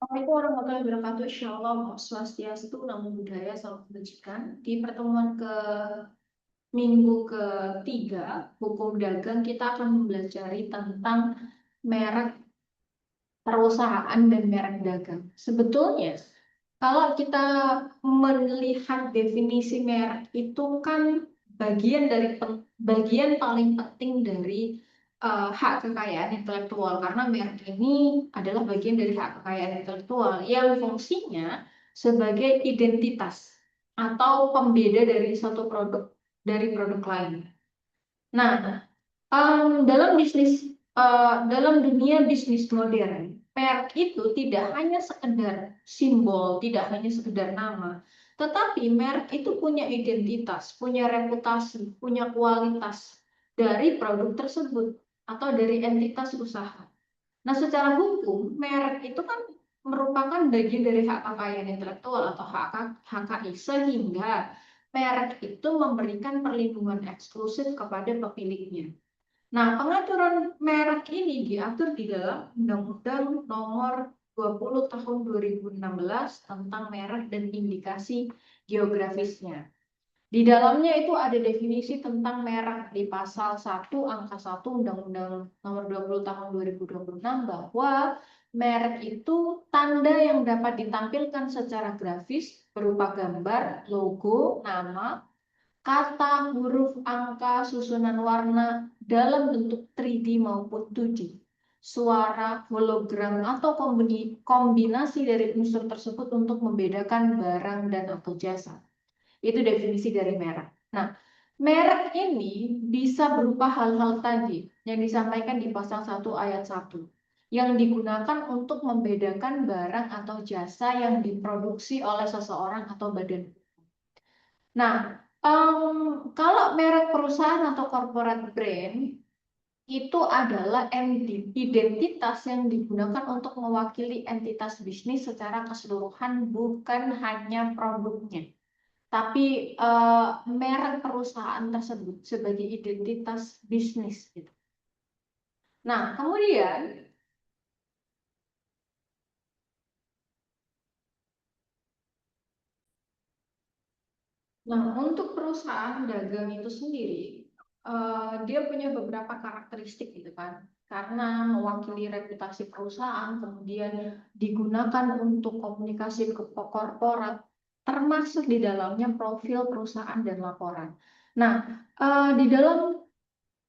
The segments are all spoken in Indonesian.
Assalamualaikum warahmatullahi wabarakatuh. Shalom, Om Swastiastu, Namo Buddhaya, Salam Kebajikan. Di pertemuan ke minggu ketiga, hukum dagang, kita akan mempelajari tentang merek perusahaan dan merek dagang. Sebetulnya, kalau kita melihat definisi merek itu kan bagian paling penting dari hak kekayaan intelektual, karena merek ini adalah bagian dari hak kekayaan intelektual yang fungsinya sebagai identitas atau pembeda dari satu produk dari produk lain. Nah, dalam dunia bisnis modern, merek itu tidak hanya sekedar simbol, tidak hanya sekedar nama, tetapi merek itu punya identitas, punya reputasi, punya kualitas dari produk tersebut atau dari entitas usaha. Nah, secara hukum, merek itu kan merupakan bagian dari hak kekayaan intelektual atau HKI, sehingga merek itu memberikan perlindungan eksklusif kepada pemiliknya. Nah, pengaturan merek ini diatur di dalam Undang-Undang Nomor 20 Tahun 2016 tentang merek dan indikasi geografisnya. Di dalamnya itu ada definisi tentang merek di pasal 1 angka 1 Undang-Undang Nomor 20 Tahun 2026 bahwa merek itu tanda yang dapat ditampilkan secara grafis berupa gambar, logo, nama, kata, huruf, angka, susunan warna dalam bentuk 3D maupun 2D, suara, hologram, atau kombinasi dari unsur tersebut untuk membedakan barang dan atau jasa. Itu definisi dari merek. Nah, merek ini bisa berupa hal-hal tadi yang disampaikan di pasal 1 ayat 1 yang digunakan untuk membedakan barang atau jasa yang diproduksi oleh seseorang atau badan. Nah, kalau merek perusahaan atau corporate brand itu adalah identitas yang digunakan untuk mewakili entitas bisnis secara keseluruhan, bukan hanya produknya, tapi merek perusahaan tersebut sebagai identitas bisnis gitu. Nah, kemudian untuk perusahaan dagang itu sendiri, dia punya beberapa karakteristik gitu kan. Karena mewakili reputasi perusahaan, kemudian digunakan untuk komunikasi ke korporat, termasuk di dalamnya profil perusahaan dan laporan. Nah, di dalam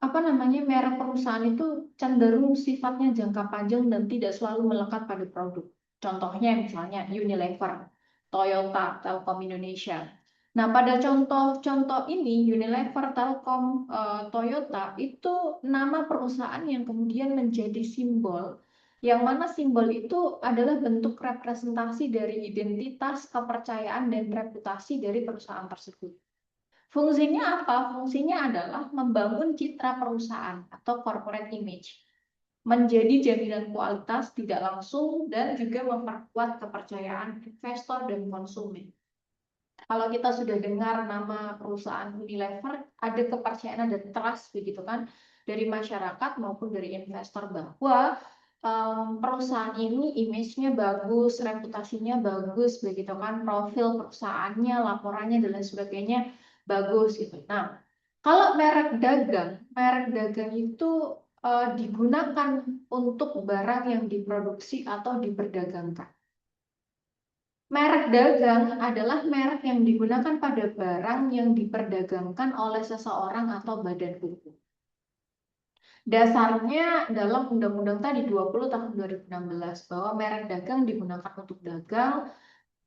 merek perusahaan itu cenderung sifatnya jangka panjang dan tidak selalu melekat pada produk. Contohnya misalnya Unilever, Toyota, Telkom Indonesia. Nah, pada contoh-contoh ini Unilever, Telkom, Toyota itu nama perusahaan yang kemudian menjadi simbol, yang mana simbol itu adalah bentuk representasi dari identitas, kepercayaan, dan reputasi dari perusahaan tersebut. Fungsinya apa? Fungsinya adalah membangun citra perusahaan atau corporate image, menjadi jaminan kualitas tidak langsung dan juga memperkuat kepercayaan investor dan konsumen. Kalau kita sudah dengar nama perusahaan Unilever, ada kepercayaan, ada trust begitu kan dari masyarakat maupun dari investor bahwa perusahaan ini image-nya bagus, reputasinya bagus begitu kan, profil perusahaannya, laporannya dan lain sebagainya bagus gitu. Nah, kalau merek dagang itu digunakan untuk barang yang diproduksi atau diperdagangkan. Merek dagang adalah merek yang digunakan pada barang yang diperdagangkan oleh seseorang atau badan hukum. Dasarnya dalam Undang-Undang tadi 20 tahun 2016 bahwa merek dagang digunakan untuk dagang,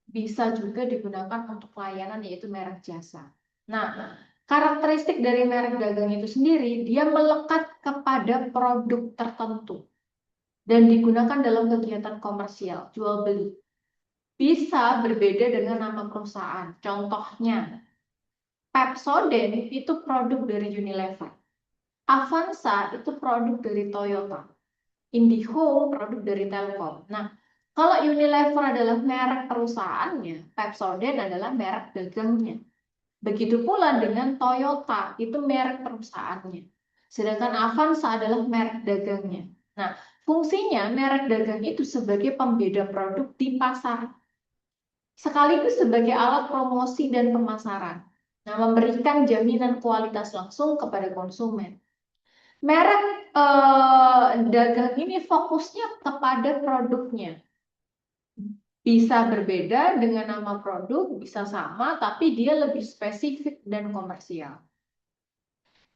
bisa juga digunakan untuk layanan yaitu merek jasa. Nah, karakteristik dari merek dagang itu sendiri, dia melekat kepada produk tertentu dan digunakan dalam kegiatan komersial, jual beli. Bisa berbeda dengan nama perusahaan. Contohnya, Pepsodent itu produk dari Unilever. Avanza itu produk dari Toyota. IndiHome produk dari Telkom. Nah, kalau Unilever adalah merek perusahaannya, Pepsodent adalah merek dagangnya. Begitu pula dengan Toyota, itu merek perusahaannya. Sedangkan Avanza adalah merek dagangnya. Nah, Fungsinya merek dagang itu sebagai pembeda produk di pasar, sekaligus sebagai alat promosi dan pemasaran. Nah, memberikan jaminan kualitas langsung kepada konsumen. Merek dagang ini fokusnya kepada produknya. Bisa berbeda dengan nama produk, bisa sama, tapi dia lebih spesifik dan komersial.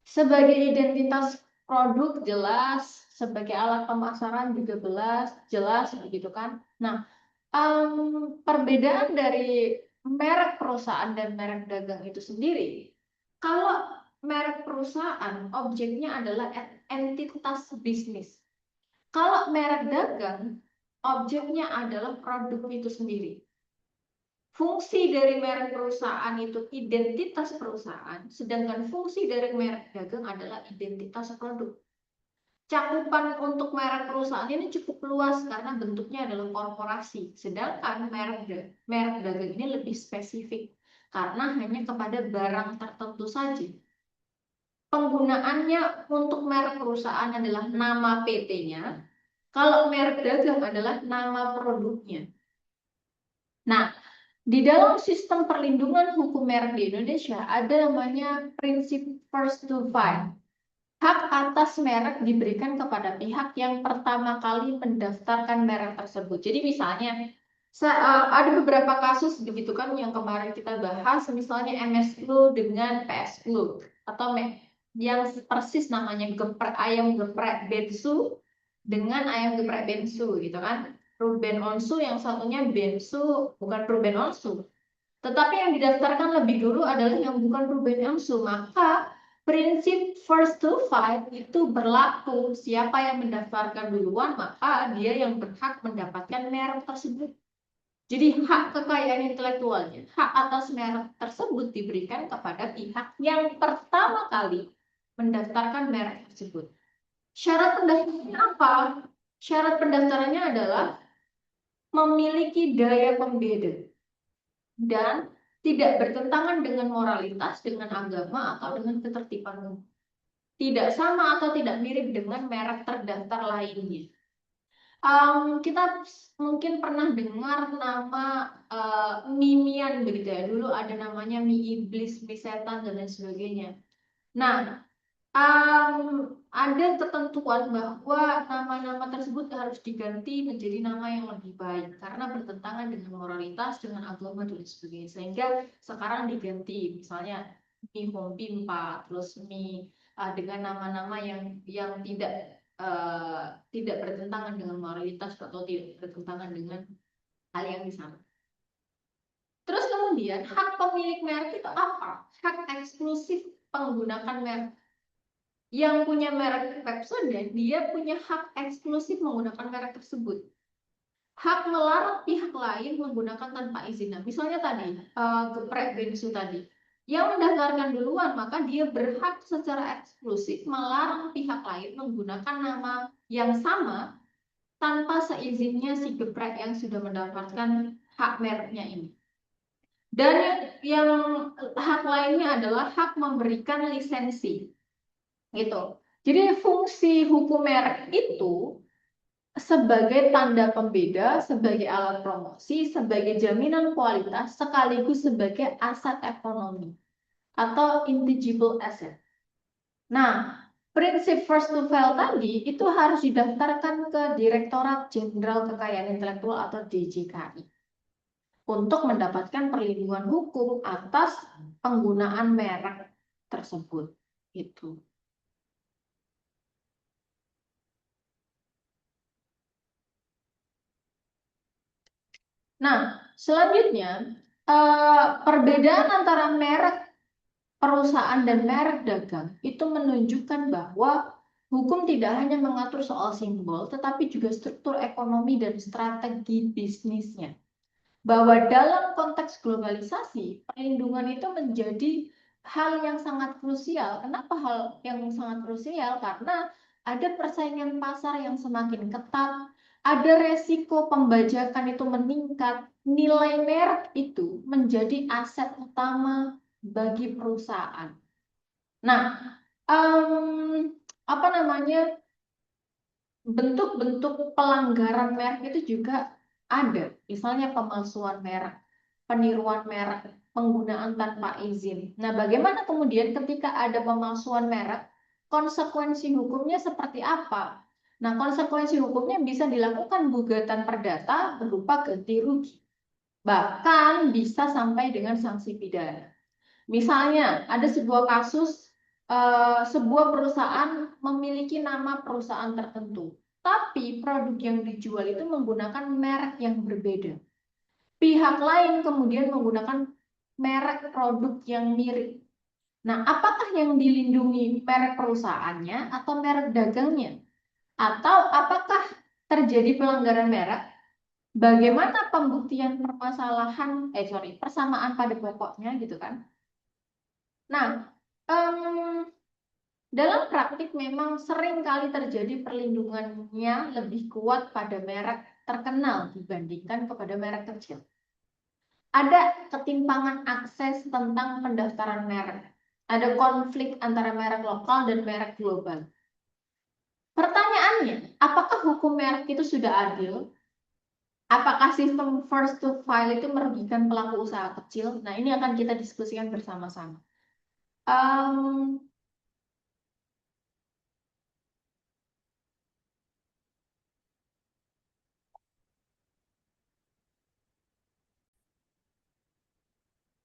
Sebagai identitas produk jelas, sebagai alat pemasaran juga jelas begitu kan. Nah, perbedaan dari merek perusahaan dan merek dagang itu sendiri, kalau merek perusahaan objeknya adalah entitas bisnis. Kalau merek dagang objeknya adalah produk itu sendiri. Fungsi dari merek perusahaan itu identitas perusahaan, sedangkan fungsi dari merek dagang adalah identitas produk. Cakupan untuk merek perusahaan ini cukup luas karena bentuknya adalah korporasi, sedangkan merek dagang ini lebih spesifik karena hanya kepada barang tertentu saja. Penggunaannya untuk merek perusahaan adalah nama PT-nya, kalau merek dagang adalah nama produknya. Nah, di dalam sistem perlindungan hukum merek di Indonesia ada namanya prinsip first to file. Hak atas merek diberikan kepada pihak yang pertama kali mendaftarkan merek tersebut. Jadi misalnya ada beberapa kasus begitu kan yang kemarin kita bahas, misalnya MS Flu dengan PS Flu atau yang persis namanya ayam geprek bensu dengan ayam geprek bensu gitu kan. Ruben Onsu, yang satunya bensu, bukan Ruben Onsu. Tetapi yang didaftarkan lebih dulu adalah yang bukan Ruben Onsu. Maka prinsip first to file itu berlaku. Siapa yang mendaftarkan duluan, maka dia yang berhak mendapatkan merek tersebut. Jadi hak kekayaan intelektualnya, hak atas merek tersebut diberikan kepada pihak yang pertama kali mendaftarkan merek tersebut. Syarat pendaftarannya apa? Syarat pendaftarannya adalah memiliki daya pembeda dan tidak bertentangan dengan moralitas, dengan agama, atau dengan ketertiban umum. Tidak sama atau tidak mirip dengan merek terdaftar lainnya. Kita mungkin pernah dengar nama Mimian begitu ya. Dulu ada namanya mie iblis, mie setan, dan lain sebagainya. Nah, ada ketentuan bahwa nama-nama tersebut harus diganti menjadi nama yang lebih baik karena bertentangan dengan moralitas, dengan agama dan sebagainya. Sehingga sekarang diganti, misalnya mie home pimpa, terus mie dengan nama-nama yang tidak bertentangan dengan moralitas atau tidak bertentangan dengan hal yang sama. Terus kemudian hak pemilik merek itu apa? Hak eksklusif menggunakan merek. Yang punya merek Pepsodent, dia punya hak eksklusif menggunakan merek tersebut. Hak melarang pihak lain menggunakan tanpa izin. Nah, misalnya tadi, geprek bensu tadi. Yang mendaftarkan duluan, maka dia berhak secara eksklusif melarang pihak lain menggunakan nama yang sama tanpa seizinnya si geprek yang sudah mendapatkan hak mereknya ini. Dan yang hak lainnya adalah hak memberikan lisensi. Gitu. Jadi fungsi hukum merek itu sebagai tanda pembeda, sebagai alat promosi, sebagai jaminan kualitas, sekaligus sebagai aset ekonomi atau intangible asset. Nah, prinsip first to file tadi itu harus didaftarkan ke Direktorat Jenderal Kekayaan Intelektual atau DJKI untuk mendapatkan perlindungan hukum atas penggunaan merek tersebut. Itu. Nah, selanjutnya perbedaan antara merek perusahaan dan merek dagang itu menunjukkan bahwa hukum tidak hanya mengatur soal simbol, tetapi juga struktur ekonomi dan strategi bisnisnya. Bahwa dalam konteks globalisasi, perlindungan itu menjadi hal yang sangat krusial. Kenapa hal yang sangat krusial? Karena ada persaingan pasar yang semakin ketat, ada resiko pembajakan itu meningkat, nilai merek itu menjadi aset utama bagi perusahaan. Nah, apa namanya? bentuk-bentuk pelanggaran merek itu juga ada. Misalnya pemalsuan merek, peniruan merek, penggunaan tanpa izin. Nah, bagaimana kemudian ketika ada pemalsuan merek, konsekuensi hukumnya seperti apa? Nah, konsekuensi hukumnya bisa dilakukan gugatan perdata berupa ganti rugi. Bahkan bisa sampai dengan sanksi pidana. Misalnya, ada sebuah kasus sebuah perusahaan memiliki nama perusahaan tertentu, tapi produk yang dijual itu menggunakan merek yang berbeda. Pihak lain kemudian menggunakan merek produk yang mirip. Nah, apakah yang dilindungi merek perusahaannya atau merek dagangnya? Atau apakah terjadi pelanggaran merek? Bagaimana pembuktian persamaan pada pokoknya gitu kan? Nah, dalam praktik memang sering kali terjadi perlindungannya lebih kuat pada merek terkenal dibandingkan kepada merek kecil. Ada ketimpangan akses tentang pendaftaran merek. Ada konflik antara merek lokal dan merek global. Pertanyaannya, apakah hukum merek itu sudah adil? Apakah sistem first to file itu merugikan pelaku usaha kecil? Nah, ini akan kita diskusikan bersama-sama.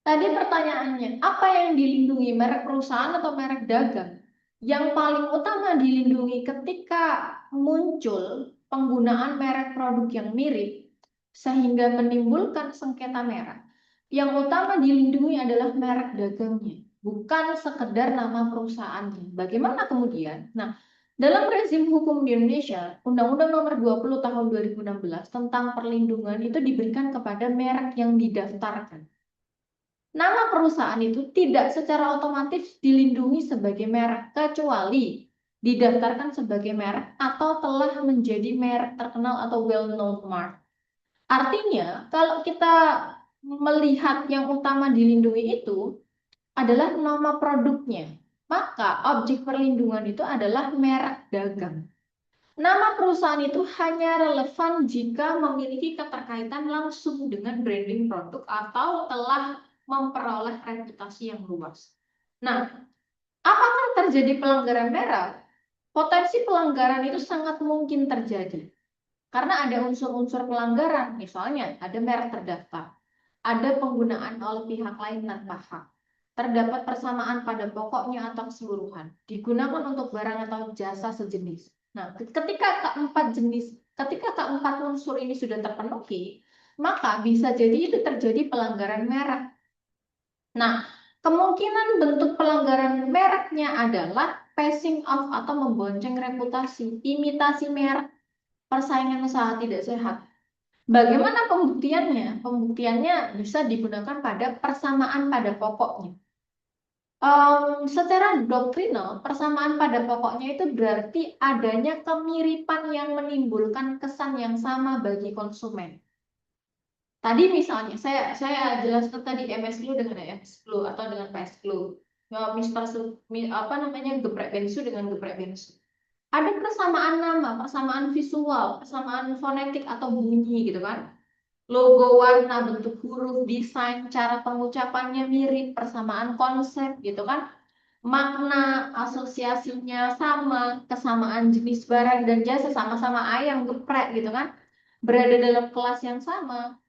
Tadi pertanyaannya, apa yang dilindungi, merek perusahaan atau merek dagang? Yang paling utama dilindungi ketika muncul penggunaan merek produk yang mirip, sehingga menimbulkan sengketa merek. Yang utama dilindungi adalah merek dagangnya, bukan sekedar nama perusahaannya. Bagaimana kemudian? Nah, dalam rezim hukum di Indonesia, Undang-Undang Nomor 20 Tahun 2016 tentang perlindungan itu diberikan kepada merek yang didaftarkan. Nama perusahaan itu tidak secara otomatis dilindungi sebagai merek kecuali didaftarkan sebagai merek atau telah menjadi merek terkenal atau well-known mark. Artinya, kalau kita melihat yang utama dilindungi itu adalah nama produknya, maka objek perlindungan itu adalah merek dagang. Nama perusahaan itu hanya relevan jika memiliki keterkaitan langsung dengan branding produk atau telah memperoleh reputasi yang luas. Nah, apakah terjadi pelanggaran merek? Potensi pelanggaran itu sangat mungkin terjadi. Karena ada unsur-unsur pelanggaran, misalnya ada merek terdaftar, ada penggunaan oleh pihak lain tanpa hak, terdapat persamaan pada pokoknya atau keseluruhan, digunakan untuk barang atau jasa sejenis. Nah, ketika keempat unsur ini sudah terpenuhi, maka bisa jadi itu terjadi pelanggaran merek. Nah, kemungkinan bentuk pelanggaran mereknya adalah passing off atau membonceng reputasi, imitasi merek, persaingan usaha tidak sehat. Bagaimana pembuktiannya? Pembuktiannya bisa digunakan pada persamaan pada pokoknya. Secara doktrinal, persamaan pada pokoknya itu berarti adanya kemiripan yang menimbulkan kesan yang sama bagi konsumen. Tadi misalnya saya jelaskan tadi MS Glue dengan MS Glue atau dengan PS Glue. Apa namanya geprek bensu dengan geprek bensu. Ada persamaan nama, persamaan visual, persamaan fonetik atau bunyi gitu kan. Logo, warna, bentuk huruf, desain, cara pengucapannya mirip, persamaan konsep gitu kan. Makna asosiasinya sama, kesamaan jenis barang dan jasa sama-sama ayam geprek gitu kan. Berada dalam kelas yang sama.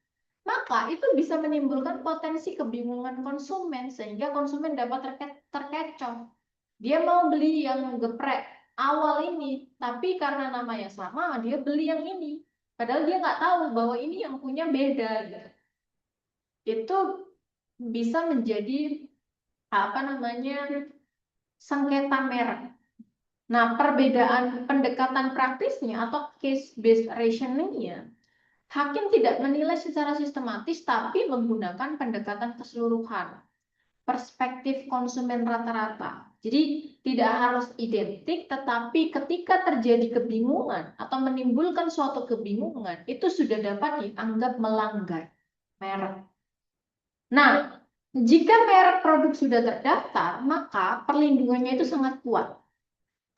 Maka itu bisa menimbulkan potensi kebingungan konsumen sehingga konsumen dapat terkecoh. Dia mau beli yang geprek awal ini, tapi karena namanya sama, dia beli yang ini. Padahal dia nggak tahu bahwa ini yang punya beda. Gitu. Itu bisa menjadi apa namanya sengketa merek. Nah, perbedaan pendekatan praktisnya atau case-based reasoningnya, hakim tidak menilai secara sistematis tapi menggunakan pendekatan keseluruhan, perspektif konsumen rata-rata. Jadi tidak harus identik, tetapi ketika terjadi kebingungan atau menimbulkan suatu kebingungan, itu sudah dapat dianggap melanggar merek. Nah, jika merek produk sudah terdaftar, maka perlindungannya itu sangat kuat.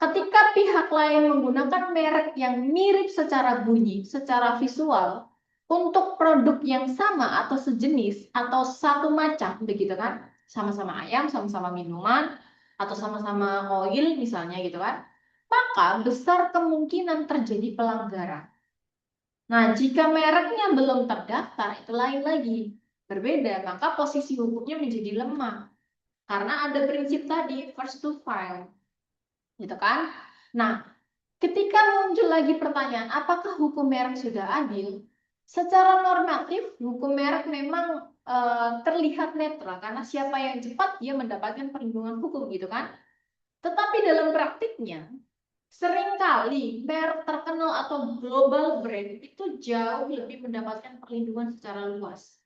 Ketika pihak lain menggunakan merek yang mirip secara bunyi, secara visual, untuk produk yang sama atau sejenis atau satu macam, begitu kan? Sama-sama ayam, sama-sama minuman, atau sama-sama oil misalnya gitu kan? Maka besar kemungkinan terjadi pelanggaran. Nah, jika mereknya belum terdaftar, itu lain lagi. Berbeda, maka posisi hukumnya menjadi lemah. Karena ada prinsip tadi, first to file. Gitu kan? Nah, ketika muncul lagi pertanyaan, apakah hukum merek sudah adil? Secara normatif, hukum merek memang terlihat netral karena siapa yang cepat dia mendapatkan perlindungan hukum gitu kan. Tetapi dalam praktiknya, seringkali merek terkenal atau global brand itu jauh lebih mendapatkan perlindungan secara luas.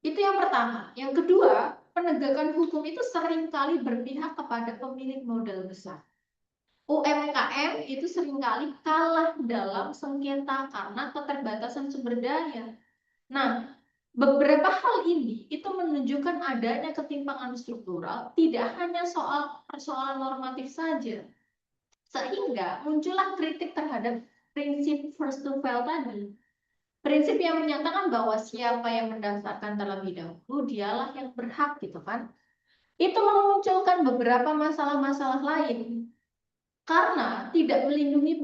Itu yang pertama. Yang kedua, penegakan hukum itu seringkali berpihak kepada pemilik modal besar. UMKM itu seringkali kalah dalam sengketa karena keterbatasan sumber daya. Nah, beberapa hal ini itu menunjukkan adanya ketimpangan struktural, tidak hanya soal persoalan normatif saja. Sehingga muncullah kritik terhadap prinsip first to file tadi. Prinsip yang menyatakan bahwa siapa yang mendaftarkan terlebih dahulu, dialah yang berhak gitu kan. Itu memunculkan beberapa masalah-masalah lain karena tidak melindungi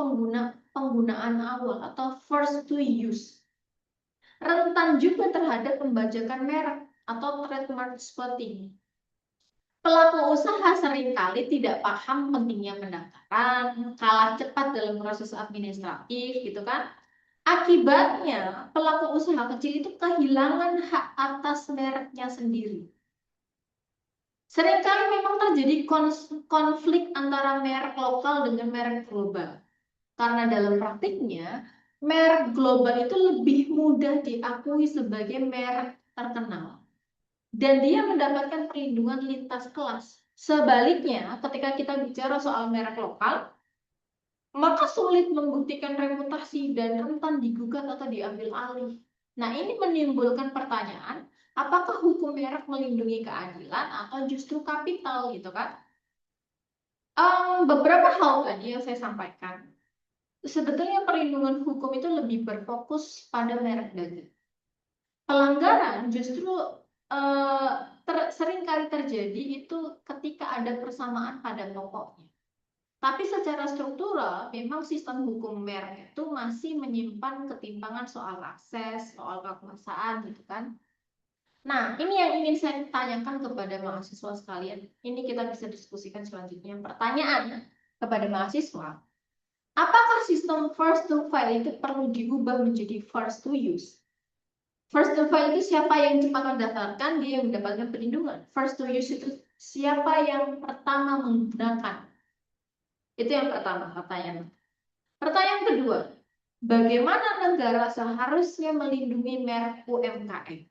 penggunaan awal atau first to use. Rentan juga terhadap pembajakan merek atau trademark spotting. Pelaku usaha seringkali tidak paham pentingnya pendaftaran, kalah cepat dalam proses administratif gitu kan. Akibatnya, pelaku usaha kecil itu kehilangan hak atas mereknya sendiri. Seringkali memang terjadi konflik antara merek lokal dengan merek global. Karena dalam praktiknya, merek global itu lebih mudah diakui sebagai merek terkenal. Dan dia mendapatkan perlindungan lintas kelas. Sebaliknya, ketika kita bicara soal merek lokal, maka sulit membuktikan reputasi dan rentan digugat atau diambil alih. Nah, ini menimbulkan pertanyaan, apakah hukum merek melindungi keadilan atau justru kapital gitu kan? Beberapa hal tadi yang saya sampaikan, sebetulnya perlindungan hukum itu lebih berfokus pada merek dagang. Pelanggaran justru sering kali terjadi itu ketika ada persamaan pada pokoknya. Tapi secara struktural, memang sistem hukum merek itu masih menyimpan ketimpangan soal akses, soal kekuasaan, gitu kan. Nah, ini yang ingin saya tanyakan kepada mahasiswa sekalian. Ini kita bisa diskusikan selanjutnya. Pertanyaan kepada mahasiswa, apakah sistem first to file itu perlu diubah menjadi first to use? First to file itu siapa yang cepat mendaftarkan, dia yang mendapatkan perlindungan. First to use itu siapa yang pertama menggunakan. Itu yang pertama pertanyaan. Pertanyaan kedua, bagaimana negara seharusnya melindungi merek UMKM?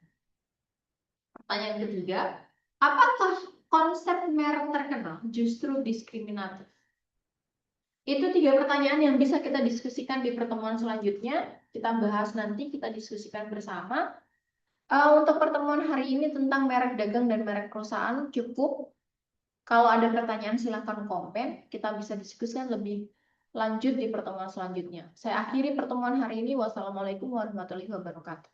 Pertanyaan ketiga, apakah konsep merek terkenal justru diskriminatif? Itu 3 pertanyaan yang bisa kita diskusikan di pertemuan selanjutnya. Kita bahas nanti, kita diskusikan bersama. Untuk pertemuan hari ini tentang merek dagang dan merek perusahaan cukup. Kalau ada pertanyaan silahkan komen. Kita bisa diskusikan lebih lanjut di pertemuan selanjutnya. Saya akhiri pertemuan hari ini. Wassalamualaikum warahmatullahi wabarakatuh.